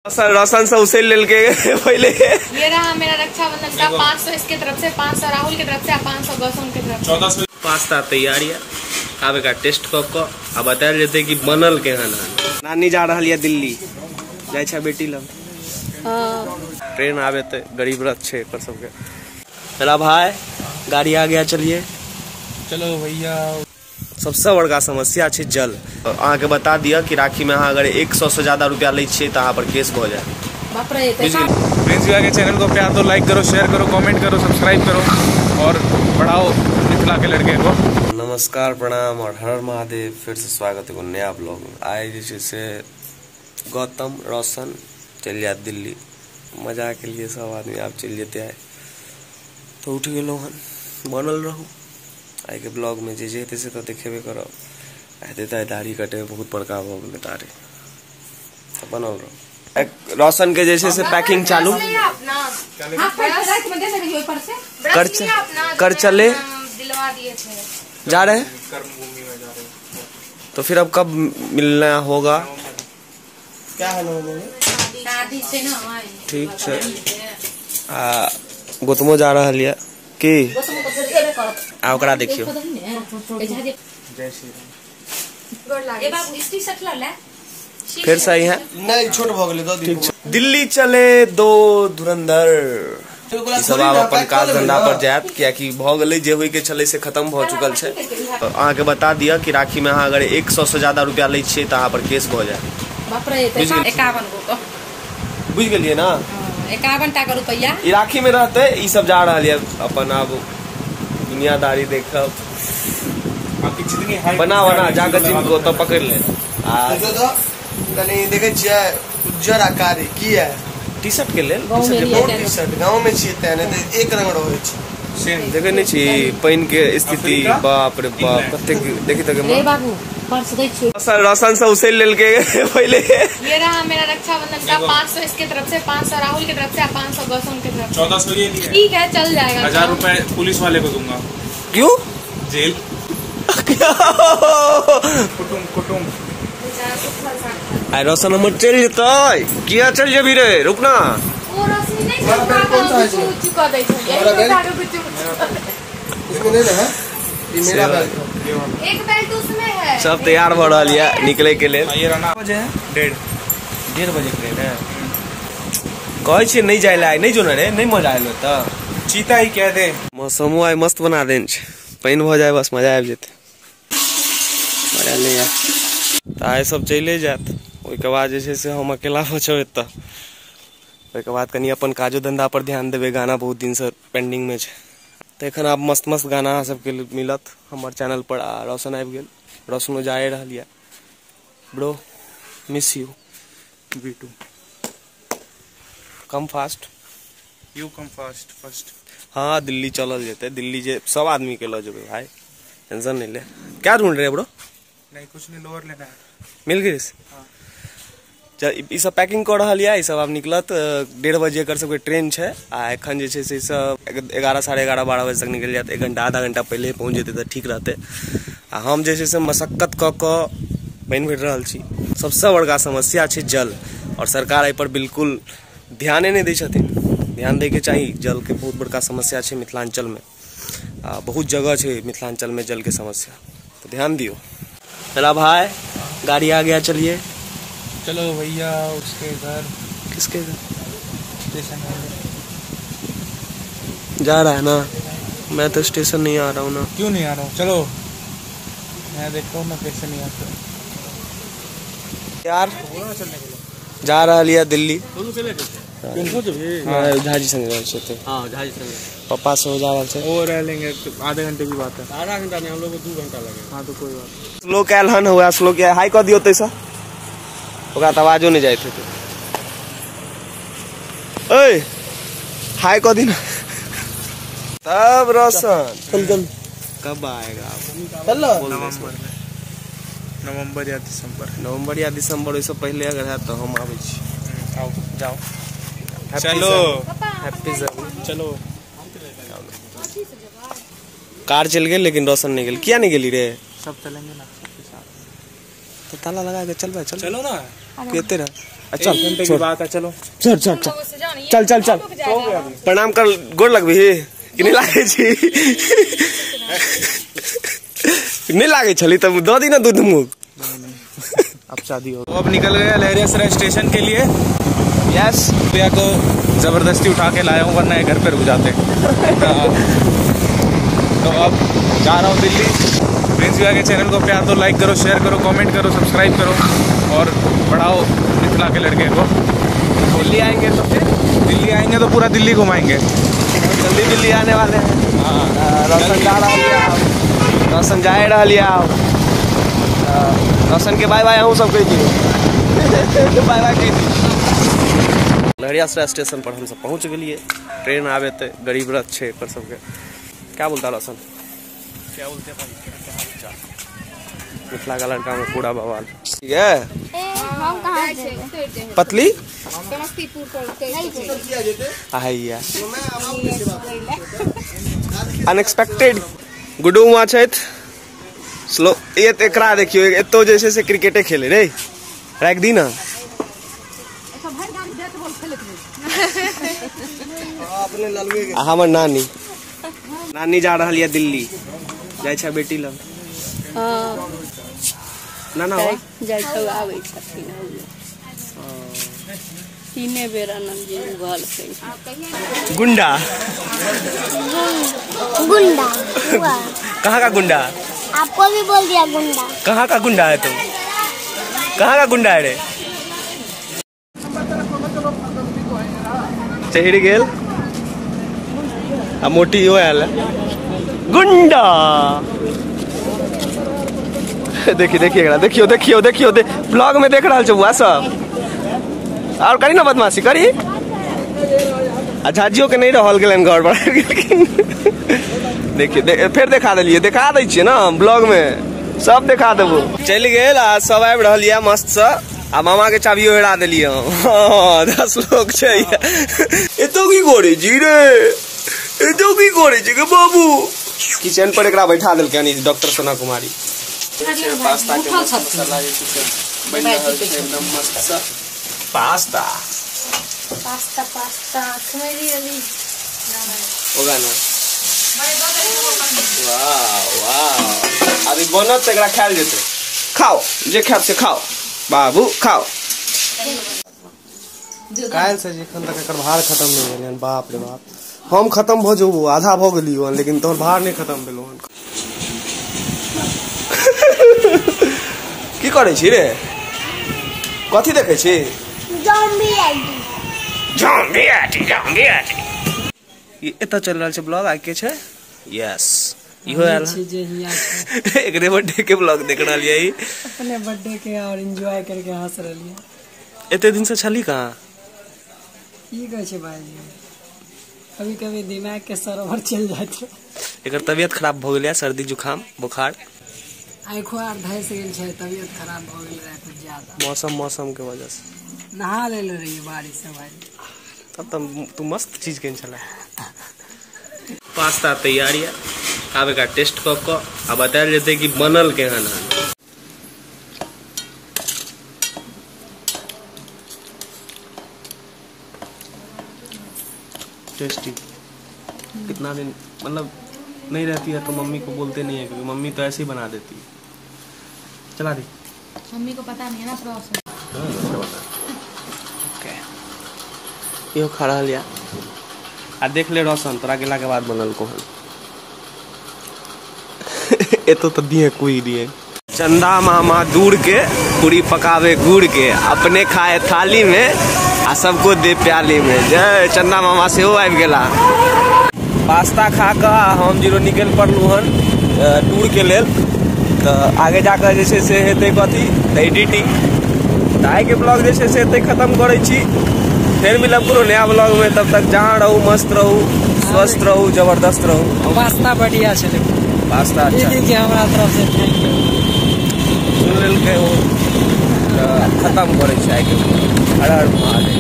Ration से उसे ले के पहले ये रहा मेरा रक्षाबंधन का 500 इसके तरफ से, 500 राहुल की तरफ से, 500 गौसम की तरफ से। 1400 पास्ता तैयार है। आवे का टेस्ट को अब बताया जाते कि बनल के नानी जा रहा दिल्ली जाए छे बेटी लग। ट्रेन आवे तो गरीब रथ छे पर सबके। मेरा भाई गाड़ी आ गया, चलिए चलो भैया। सबसे बड़का समस्या है जल। अहाँ के बता दिया कि राखी में अगर 100 से ज्यादा रुपया ले छे तो पर केस हो जाए। प्रिंस भैया के चैनल को प्यार दो, लाइक करो, शेयर करो, कमेंट करो, सब्सक्राइब करो और बढ़ाओ मिथिला के लड़के को। नमस्कार, प्रणाम और हर महादेव। फिर से स्वागत है नया ब्लॉग में। आए जैसे गौतम रोशन चल जाए दिल्ली मजा के लिए, सब आदमी आप चल जाते आए तो उठ गए हन बनल रहू। आई के ब्लॉग में जे तैसे तो देखेबे करो। आते दाढ़ी कटे बहुत बड़का हो गए तारे तो बनल रहो। रोशन के जैसे से पैकिंग चालू कर चले जा रहे तो फिर अब कब मिलना होगा? क्या हाल है? ठीक है। गौतमो जा रहा है कि ओकरा देखियो। फिर सही है नहीं छोट भ गेले दिल्ली चले दो धुरंधर। सब आप अपन काज धंधा पर जायत कि भ गेले जे होय के छले से खत्म भ चुकल छे। तो अहाँ के बता दिया कि राखी में अगर 100 से ज्यादा रुपया ले छे तो पर केस हो जाए। 51 गो बुझ गेलिए ना? 51 टाका रुपया राखी में रहते ई सब जा रहा है अपन। अब दुनियादारी देखब बना बना जाकर जिनको तो पकड़ ले। देखे छियै उज्जर आकार की है टी शर्ट के लेल टी शर्ट गांव में छियै त नहीं एक रंग रहै छै। सेम देखे नहीं छी पानी के स्थिति। बाप रे बाप कते देखि तक रे बाबू पर्स दै छी। राशन से उसे ले के पहले ये रहा मेरा रक्षाबंधन का 500 इसके तरफ से, 500 राहुल की तरफ से, 500 गौसम की तरफ से। 1400 ये नहीं है। ठीक है चल जाएगा। 1000 रुपए पुलिस वाले को दूंगा। क्यों? जेल कुटुम आई रोशन हमर चल जतै किया चल जेबी रे? रुकना वो रोशनी नहीं चुका दे छै। इसमें नहीं है ये मेरा बैग एक बेल्ट उसमें है। सब तैयार भ रहल है निकले के लिए। ये रहना बजे है 1:30 बजे ट्रेन है। कहै छी नहीं जाय ला नहीं जोना रे नहीं मजा आइलो त चीता ही कह दे। मौसमो आई मस्त बना देन छै। पानी भ जाए बस मजा आबि जेते। मजा ले जा त आइ सब चले जात। ओइ के बाद जे से हम अकेला बचो एत। ओइ के बाद कनी अपन काजो धंधा पर ध्यान देबे। गाना बहुत दिन से पेंडिंग में छै तो एखन आप मस्त मस्त गाना सबके मिलत हमार चैनल पर। आ रोशन आबि गेल, रोशनो जाए रहलिया। Bro miss you B2 come fast you come fast first. हाँ दिल्ली चलल जेते। दिल्ली जे सब आदमी के लो जेबे भाई, टेंशन नहीं ले। क्या ढूंढ रहे ब्रो? नहीं कुछ नहीं, लोअर लेना है। मिल गई? हाँ। ई सब पैकिंग कर रहा है। ई सब अब निकलत 1:30 बजे कर सबके ट्रेन है। आ एखन जे छै से सब 11 साढ़े 11 12 बजे तक निकल जाते। 1 घंटा आधा घंटा पहले पहुंच जेते तो ठीक रहते। आ हम जे छै से मशक्कत क बन भर रहल छी। सबसे बड़का समस्या है जल और सरकार एहि पर बिल्कुल ध्याने नहीं दै छथिन। ध्यान दे के चाहिए। जल के बहुत बड़का समस्या है मिथिलांचल में। बहुत जगह है मिथिलांचल में जल के समस्या, तो ध्यान दियो। मेरा भाई गाड़ी आ गया, चलिए चलो भैया उसके घर। किसके घर? स्टेशन जा रहा है ना? मैं तो स्टेशन नहीं आ रहा हूँ ना। क्यों नहीं आ रहा हूँ? चलो मैं देखता हूँ मैं कैसे नहीं आता यार। जा रहा लिया दिल्ली। झाजी संग पापा से हो जा रहा है। वो रह लेंगे आधे घंटे की बात है। आधा घंटा नहीं, हम लोग को 2 घंटा लगे। हाँ तो कोई बात। स्लो कैल हन हुआ स्लो क्या हाई कर दियो तैसा ओकरा तो आवाजो नहीं जाते थे। ओए हाई कर दी ना तब रोशन कब आएगा? नवंबर या दिसंबर। नवंबर या दिसंबर इससे पहले अगर है तो हम आवे छी। आओ जाओ। चलो हैप्पी चलो। कार चल गए लेकिन रोशन नहीं गेल। क्या नहीं गेली रे? सब चलेंगे ना सबके साथ। तो ताला लगा के चल भाई चल। चलो ना कहते रह चल घंटे की छोड़। बात है, चलो चल चल चल लोगों से जाओ ना, ये चल चल चल रुक जाएगा। प्रणाम कर गोड़ लगबी कि नहीं लागे छी नहीं लागे छली तब दो दिन दूध मुँह अब शादी हो। तो अब निकल गया लहरियासराय स्टेशन के लिए। यस भैया को जबरदस्ती उठा के लाया हूँ, वरना ये घर पे रुक जाते। तो अब जा रहा हूँ दिल्ली। प्रिंस भैया के चैनल को प्यार दो, लाइक करो, शेयर करो, कमेंट करो, सब्सक्राइब करो और बढ़ाओ मिथिला के लड़के को। दिल्ली आएंगे तो फिर दिल्ली आएंगे तो पूरा दिल्ली घुमाएंगे। जल्दी दिल्ली आने वाले हैं। हाँ, रोशन जा रहा रोशन जाए रहा रोशन के बाय बाय हूँ सब कही बाय बाय कही लहरियासराय स्टेशन पर हम सब पहुँच गए। ट्रेन आवे थे, गरीब रथ छे पर सबके। क्या बोलता रोशन? क्या बोलते हैं भाई? मिथिला का लड़का में पूरा बवाल। ठीक है हम कहाँ से पतली समस्तीपुर अनएक्सपेक्टेड गुडू वहाँ छथि। स्लो ये एकरा देखियो एतो जे छै से क्रिकेटे खेले रे राख दी ना। हमर नानी नानी जा रहा दिल्ली, जाय छै बेटी लग। ना ना जाइ छौ आबै छथिन तीने बेर आनंद घर से। गुंडा गुंडा हुआ। कहाँ का गुंडा? आपको भी बोल दिया गुंडा। कहाँ का गुंडा है तुम? कहाँ का गुंडा है रे? चढ़ गेल आ मोटी हो आयल गुंडा। देखिए देखिए देखियो देखियो देखियो ब्लॉग में देख रहा छुआ सब। और करी ना बदमाशी करी। झाजियो के नहीं रहल गेलन घर पर देखिए फिर दिखा दिलिए, दिखा दै छियै ना ब्लॉग में सब दिखा देबो। चल गेल आ सब आबि रहल यऽ मस्त से। आ मामा के चाबियो हेरा दिलिए। 10 लोग छै। एतो की करे जी रे? एतो की करे छी के बाबू? किचन पर एकरा बैठा देलकै यानी डॉक्टर सोना कुमारी। पास्ता के मसाला जे छै बन रहल छै एकदम मस्त सा। पास्ता पास्ता पास्ता खमेरी अली होगा ना। वाह वाह अभी बनत एकरा खायल जेते। खाओ जे खाब से खाओ बाबू खाओ। काल से जखन तक एकर भार खत्म नहीं भेलै। बाप रे बाप हम खत्म भ जेबो, आधा भ गेलियो लेकिन तोहर भार नहीं खत्म भेलो हन। की करे छी रे? कथी देखे छी? Zombie ID. Zombie ID zombie ID. ये एता चल रहल छै ब्लॉग आइ के छै। यस इहो आयल एकरे बर्थडे के ब्लॉग देख रहलिए। अपने बर्थडे के और एंजॉय करके हंस रहलिए। एते दिन से छली कहाँ? की कहे छै भाई, कभी कभी दिमाग के सरवर चल जात। एकर तबियत खराब भ गेलै, सर्दी जुकाम बुखार आँखों आर धस गेल छै, तबियत खराब भ गेल रहे कुछ ज्यादा मौसम के वजह से। नहा ले रही बारिश से भाई। तब तू मस्त चीज केन छला। पास्ता तैयार है, आब एकरा टेस्ट क आ बतायल जेतै कि बनल केहन है। टेस्टी। कितना दिन मतलब नहीं रहती है तो मम्मी को बोलते नहीं है, क्योंकि मम्मी तो ऐसे ही बना देती है। चला दी मम्मी को पता नहीं है ना प्रोसेस। इहो खा रहा लिया आ देख ले रोशन तोरा गेला के बाद बनल को एतो तो दिए कोई दिए। चंदा मामा दूर के पूरी पकावे गुड़ के, अपने खाए थाली में आ सबको दे प्याली में। जय चंदा मामा से हो आबि गेला। पास्ता खा के हम जीरो निकल पड़लू हन टूर के लेल। तो आगे जाकर जे छै से हेतै कथी एडिटिंग। आइ के ब्लॉग जे छै से एतै खत्म करै छी। फिर मिलब करो नया ब्लॉग में, तब तक जहाँ रहू मस्त रहू, स्वस्थ रहू, जबरदस्त रहू। पास्ता बढ़िया चले, पास्ता अच्छा के हमरा तरफ से थैंक यू। सुन लेल के खत्म करे छै आइ के। हर हर महादेव।